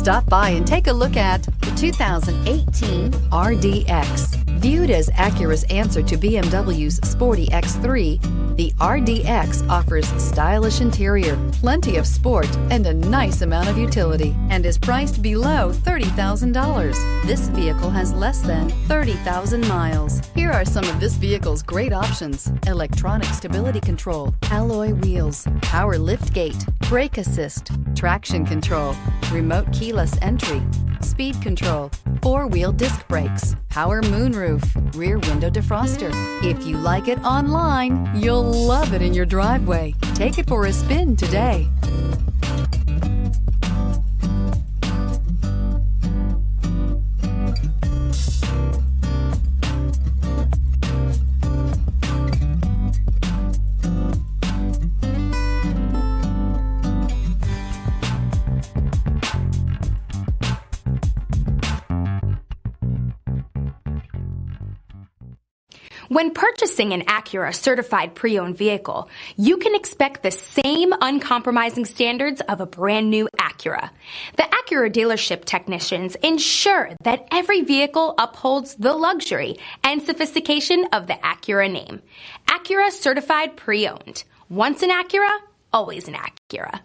Stop by and take a look at the 2018 RDX. Viewed as Acura's answer to BMW's sporty X3, the RDX offers stylish interior, plenty of sport, and a nice amount of utility, and is priced below $30,000. This vehicle has less than 30,000 miles. Here are some of this vehicle's great options: electronic stability control, alloy wheels, power liftgate, brake assist, traction control, remote keyless entry, speed control, four-wheel disc brakes, power moonroof, rear window defroster. If you like it online, you'll love it in your driveway. Take it for a spin today. When purchasing an Acura certified pre-owned vehicle, you can expect the same uncompromising standards of a brand new Acura. The Acura dealership technicians ensure that every vehicle upholds the luxury and sophistication of the Acura name. Acura certified pre-owned. Once an Acura, always an Acura.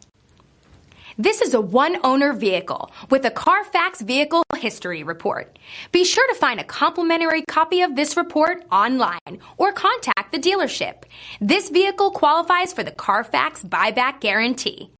This is a one-owner vehicle with a Carfax Vehicle History Report. Be sure to find a complimentary copy of this report online or contact the dealership. This vehicle qualifies for the Carfax Buyback Guarantee.